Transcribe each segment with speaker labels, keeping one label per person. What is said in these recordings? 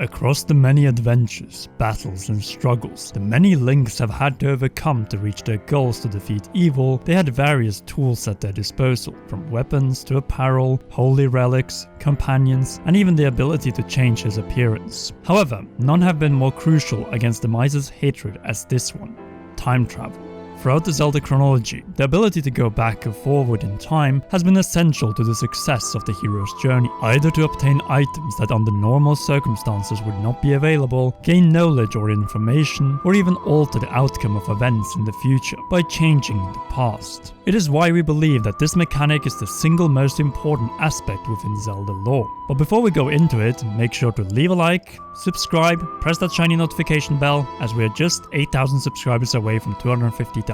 Speaker 1: Across the many adventures, battles and struggles the many Links have had to overcome to reach their goals to defeat evil, they had various tools at their disposal, from weapons to apparel, holy relics, companions, and even the ability to change his appearance. However, none have been more crucial against the mice's hatred as this one: time travel. Throughout the Zelda chronology, the ability to go back or forward in time has been essential to the success of the hero's journey, either to obtain items that under normal circumstances would not be available, gain knowledge or information, or even alter the outcome of events in the future by changing the past. It is why we believe that this mechanic is the single most important aspect within Zelda lore. But before we go into it, make sure to leave a like, subscribe, press that shiny notification bell, as we are just 8,000 subscribers away from 250,000.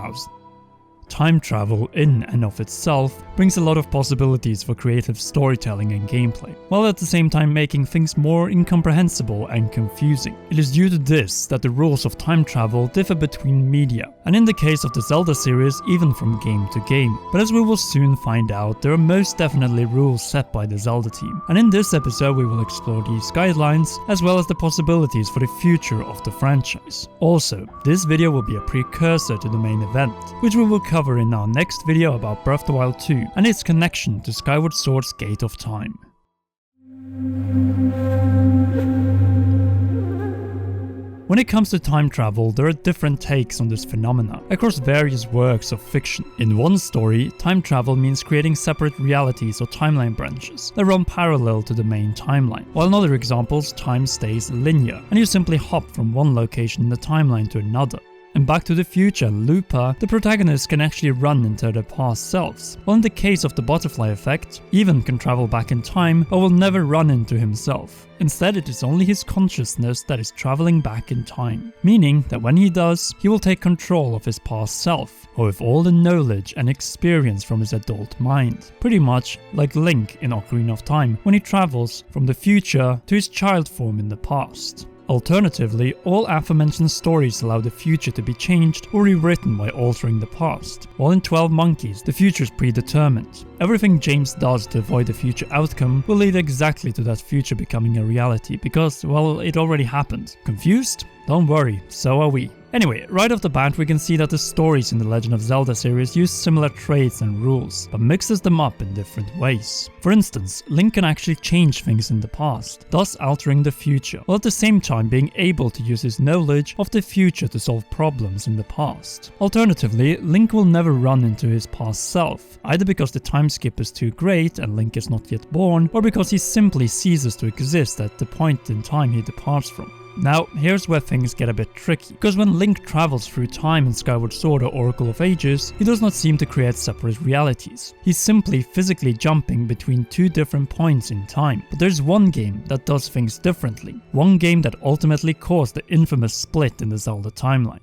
Speaker 1: Time travel in and of itself brings a lot of possibilities for creative storytelling and gameplay, while at the same time making things more incomprehensible and confusing. It is due to this that the rules of time travel differ between media, and in the case of the Zelda series, even from game to game. But as we will soon find out, there are most definitely rules set by the Zelda team, and in this episode we will explore these guidelines as well as the possibilities for the future of the franchise. Also, this video will be a precursor to the main event, which we will cover in our next video about Breath of the Wild 2 and its connection to Skyward Sword's Gate of Time. When it comes to time travel, there are different takes on this phenomena across various works of fiction. In one story, time travel means creating separate realities or timeline branches that run parallel to the main timeline, while in other examples, time stays linear, and you simply hop from one location in the timeline to another. In Back to the Future, Looper, the protagonist can actually run into their past selves, while in the case of the butterfly effect, Even can travel back in time but will never run into himself. Instead, it is only his consciousness that is traveling back in time, meaning that when he does, he will take control of his past self, or with all the knowledge and experience from his adult mind. Pretty much like Link in Ocarina of Time, when he travels from the future to his child form in the past. Alternatively, all aforementioned stories allow the future to be changed or rewritten by altering the past, while in 12 Monkeys, the future is predetermined. Everything James does to avoid the future outcome will lead exactly to that future becoming a reality because, well, it already happened. Confused? Don't worry, so are we. Anyway, right off the bat we can see that the stories in the Legend of Zelda series use similar traits and rules, but mixes them up in different ways. For instance, Link can actually change things in the past, thus altering the future, while at the same time being able to use his knowledge of the future to solve problems in the past. Alternatively, Link will never run into his past self, either because the time skip is too great and Link is not yet born, or because he simply ceases to exist at the point in time he departs from. Now, here's where things get a bit tricky, because when Link travels through time in Skyward Sword or Oracle of Ages, he does not seem to create separate realities. He's simply physically jumping between two different points in time. But there's one game that does things differently, one game that ultimately caused the infamous split in the Zelda timeline.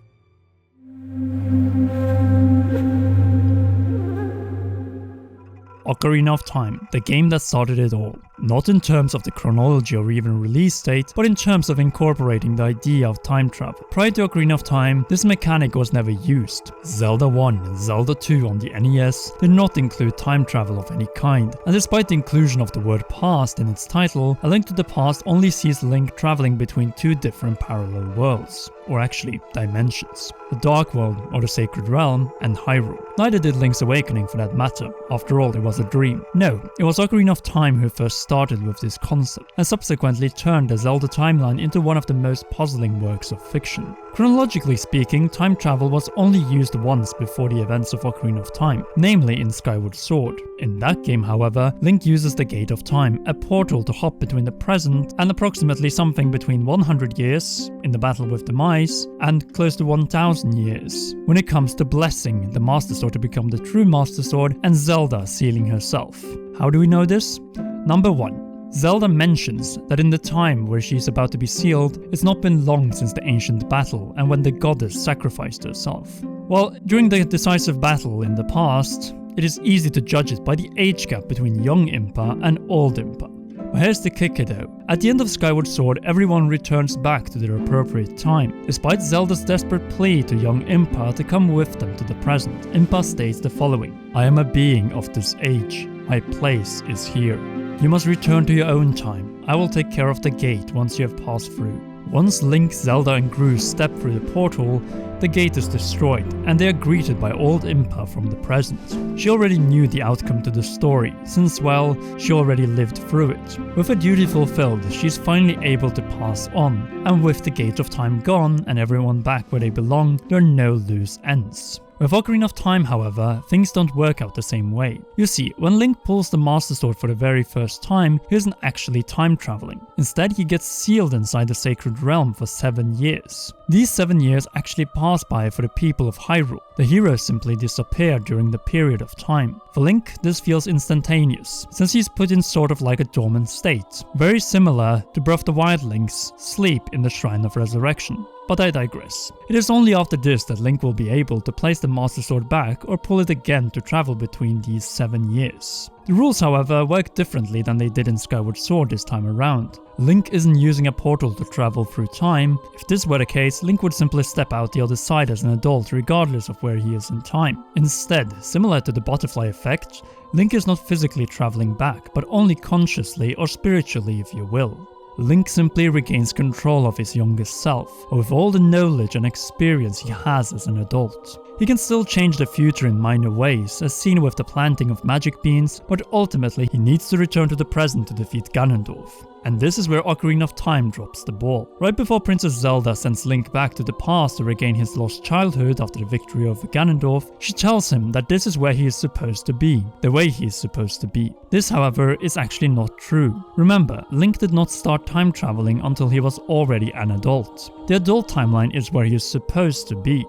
Speaker 1: Ocarina of Time, the game that started it all. Not in terms of the chronology or even release date, but in terms of incorporating the idea of time travel. Prior to Ocarina of Time, this mechanic was never used. Zelda 1 and Zelda 2 on the NES did not include time travel of any kind, and despite the inclusion of the word past in its title, A Link to the Past only sees Link traveling between two different parallel worlds, or actually dimensions. The Dark World, or the Sacred Realm, and Hyrule. Neither did Link's Awakening for that matter, after all it was a dream. No, it was Ocarina of Time who first started with this concept, and subsequently turned the Zelda timeline into one of the most puzzling works of fiction. Chronologically speaking, time travel was only used once before the events of Ocarina of Time, namely in Skyward Sword. In that game, however, Link uses the Gate of Time, a portal to hop between the present and approximately something between 100 years, in the battle with the mice, and close to 1000 years, when it comes to blessing the Master Sword to become the true Master Sword and Zelda sealing herself. How do we know this? Number 1. Zelda mentions that in the time where she is about to be sealed, it's not been long since the ancient battle and when the goddess sacrificed herself. Well, during the decisive battle in the past, it is easy to judge it by the age gap between young Impa and old Impa. But here's the kicker though. At the end of Skyward Sword, everyone returns back to their appropriate time. Despite Zelda's desperate plea to young Impa to come with them to the present, Impa states the following: "I am a being of this age. My place is here." You must return to your own time. I will take care of the gate once you have passed through. Once Link, Zelda and Gru step through the portal, the gate is destroyed, and they are greeted by old Impa from the present. She already knew the outcome to the story, since, well, she already lived through it. With her duty fulfilled, she's finally able to pass on, and with the gate of time gone and everyone back where they belong, there are no loose ends. With Ocarina of Time, however, things don't work out the same way. You see, when Link pulls the Master Sword for the very first time, he isn't actually time traveling. Instead, he gets sealed inside the Sacred Realm for 7 years. These 7 years actually pass by for the people of Hyrule. The heroes simply disappear during the period of time. For Link, this feels instantaneous, since he's put in sort of like a dormant state, very similar to Breath of the Wild Link's sleep in the Shrine of Resurrection. But I digress. It is only after this that Link will be able to place the Master Sword back or pull it again to travel between these 7 years. The rules, however, work differently than they did in Skyward Sword this time around. Link isn't using a portal to travel through time. If this were the case, Link would simply step out the other side as an adult regardless of where he is in time. Instead, similar to the butterfly effect, Link is not physically traveling back, but only consciously or spiritually if you will. Link simply regains control of his youngest self, with all the knowledge and experience he has as an adult. He can still change the future in minor ways, as seen with the planting of magic beans, but ultimately he needs to return to the present to defeat Ganondorf. And this is where Ocarina of Time drops the ball. Right before Princess Zelda sends Link back to the past to regain his lost childhood after the victory over Ganondorf, she tells him that this is where he is supposed to be, the way he is supposed to be. This, however, is actually not true. Remember, Link did not start time traveling until he was already an adult. The adult timeline is where he is supposed to be.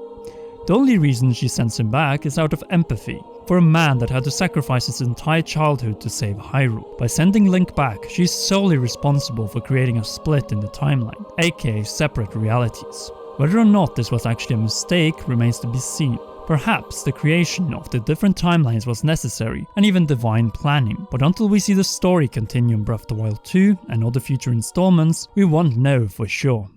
Speaker 1: The only reason she sends him back is out of empathy, for a man that had to sacrifice his entire childhood to save Hyrule. By sending Link back, she's solely responsible for creating a split in the timeline, aka separate realities. Whether or not this was actually a mistake remains to be seen. Perhaps the creation of the different timelines was necessary and even divine planning, but until we see the story continue in Breath of the Wild 2 and other future installments, we won't know for sure.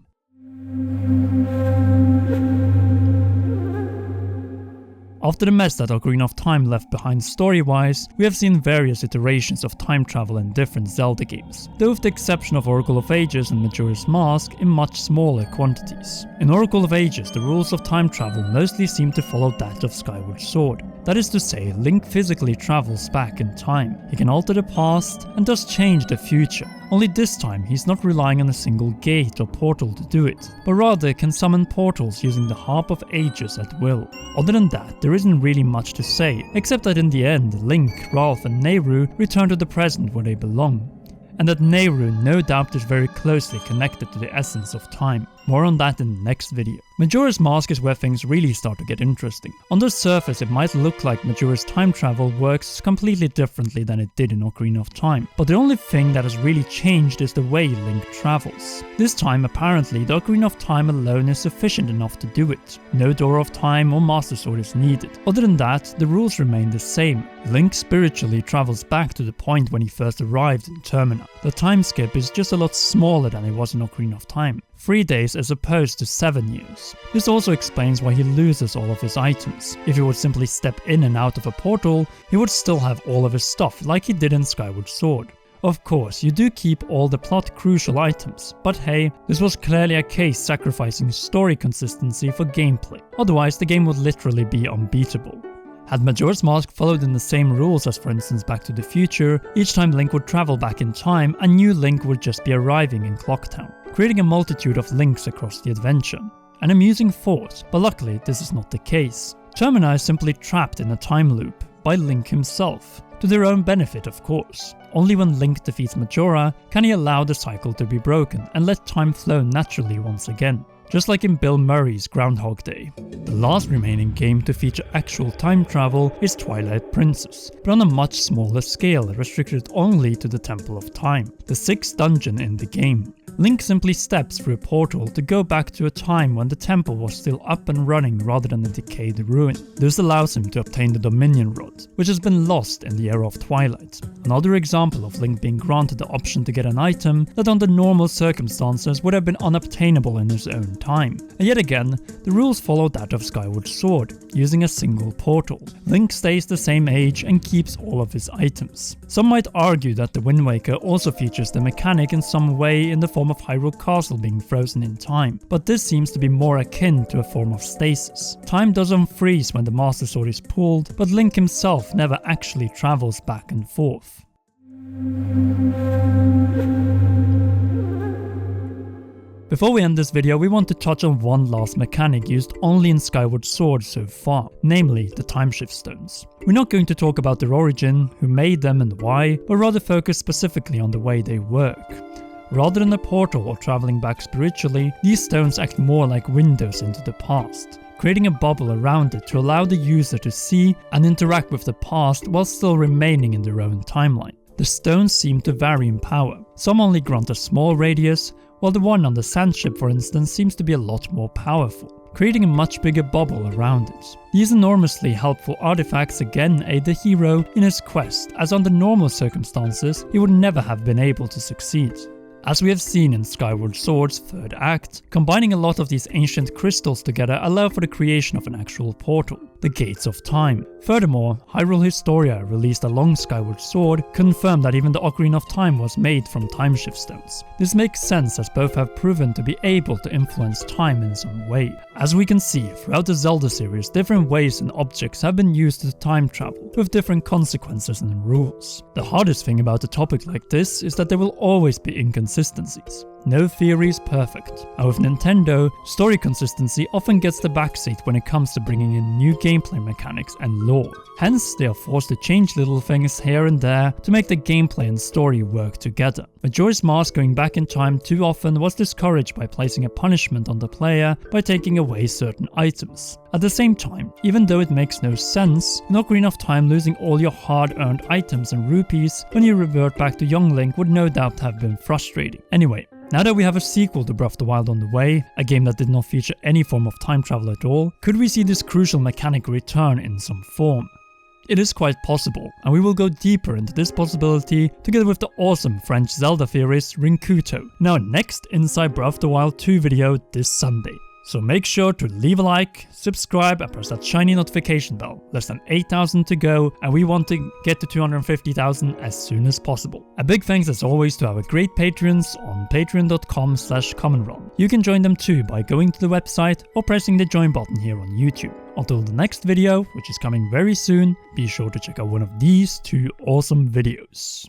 Speaker 1: After the mess that Ocarina of Time left behind story-wise, we have seen various iterations of time travel in different Zelda games, though with the exception of Oracle of Ages and Majora's Mask in much smaller quantities. In Oracle of Ages, the rules of time travel mostly seem to follow that of Skyward Sword. That is to say, Link physically travels back in time. He can alter the past and thus change the future. Only this time, he's not relying on a single gate or portal to do it, but rather can summon portals using the Harp of Ages at will. Other than that, there isn't really much to say, except that in the end, Link, Ralph and Nehru return to the present where they belong. And that Nehru no doubt is very closely connected to the essence of time. More on that in the next video. Majora's Mask is where things really start to get interesting. On the surface it might look like Majora's time travel works completely differently than it did in Ocarina of Time, but the only thing that has really changed is the way Link travels. This time apparently the Ocarina of Time alone is sufficient enough to do it. No Door of Time or Master Sword is needed. Other than that, the rules remain the same. Link spiritually travels back to the point when he first arrived in Termina. The time skip is just a lot smaller than it was in Ocarina of Time. 3 days as opposed to 7 years. This also explains why he loses all of his items. If he would simply step in and out of a portal, he would still have all of his stuff like he did in Skyward Sword. Of course, you do keep all the plot crucial items, but hey, this was clearly a case sacrificing story consistency for gameplay. Otherwise, the game would literally be unbeatable. Had Majora's Mask followed in the same rules as for instance Back to the Future, each time Link would travel back in time, a new Link would just be arriving in Clocktown, creating a multitude of links across the adventure. An amusing thought, but luckily this is not the case. Termina is simply trapped in a time loop, by Link himself, to their own benefit of course. Only when Link defeats Majora can he allow the cycle to be broken and let time flow naturally once again. Just like in Bill Murray's Groundhog Day. The last remaining game to feature actual time travel is Twilight Princess, but on a much smaller scale, restricted only to the Temple of Time, the 6th dungeon in the game. Link simply steps through a portal to go back to a time when the temple was still up and running rather than a decayed ruin. This allows him to obtain the Dominion Rod, which has been lost in the era of Twilight. Another example of Link being granted the option to get an item that under normal circumstances would have been unobtainable in his own time. And yet again, the rules follow that of Skyward Sword, using a single portal. Link stays the same age and keeps all of his items. Some might argue that the Wind Waker also features the mechanic in some way in the form of Hyrule Castle being frozen in time, but this seems to be more akin to a form of stasis. Time doesn't freeze when the Master Sword is pulled, but Link himself never actually travels back and forth. Before we end this video, we want to touch on one last mechanic used only in Skyward Sword so far, namely the Timeshift Stones. We're not going to talk about their origin, who made them and why, but rather focus specifically on the way they work. Rather than a portal or traveling back spiritually, these stones act more like windows into the past, creating a bubble around it to allow the user to see and interact with the past while still remaining in their own timeline. The stones seem to vary in power. Some only grant a small radius, while the one on the sand ship, for instance, seems to be a lot more powerful, creating a much bigger bubble around it. These enormously helpful artifacts again aid the hero in his quest, as under normal circumstances he would never have been able to succeed. As we have seen in Skyward Sword's third act, combining a lot of these ancient crystals together allow for the creation of an actual portal, the Gates of Time. Furthermore, Hyrule Historia, released along Skyward Sword, confirmed that even the Ocarina of Time was made from Timeshift Stones. This makes sense as both have proven to be able to influence time in some way. As we can see, throughout the Zelda series, different ways and objects have been used to time travel, with different consequences and rules. The hardest thing about a topic like this is that there will always be inconsistencies. No theory is perfect, and with Nintendo, story consistency often gets the backseat when it comes to bringing in new gameplay mechanics and lore. Hence, they are forced to change little things here and there to make the gameplay and story work together. Majora's Mask going back in time too often was discouraged by placing a punishment on the player by taking away certain items. At the same time, even though it makes no sense, in Ocarina of Time losing all your hard-earned items and rupees when you revert back to young Link would no doubt have been frustrating. Anyway, now that we have a sequel to Breath of the Wild on the way, a game that did not feature any form of time travel at all, could we see this crucial mechanic return in some form? It is quite possible, and we will go deeper into this possibility together with the awesome French Zelda theorist Rinkuto in our next Inside Breath of the Wild 2 video this Sunday. So make sure to leave a like, subscribe and press that shiny notification bell. Less than 8,000 to go and we want to get to 250,000 as soon as possible. A big thanks as always to our great patrons on patreon.com/commonrun. You can join them too by going to the website or pressing the join button here on YouTube. Until the next video, which is coming very soon, be sure to check out one of these two awesome videos.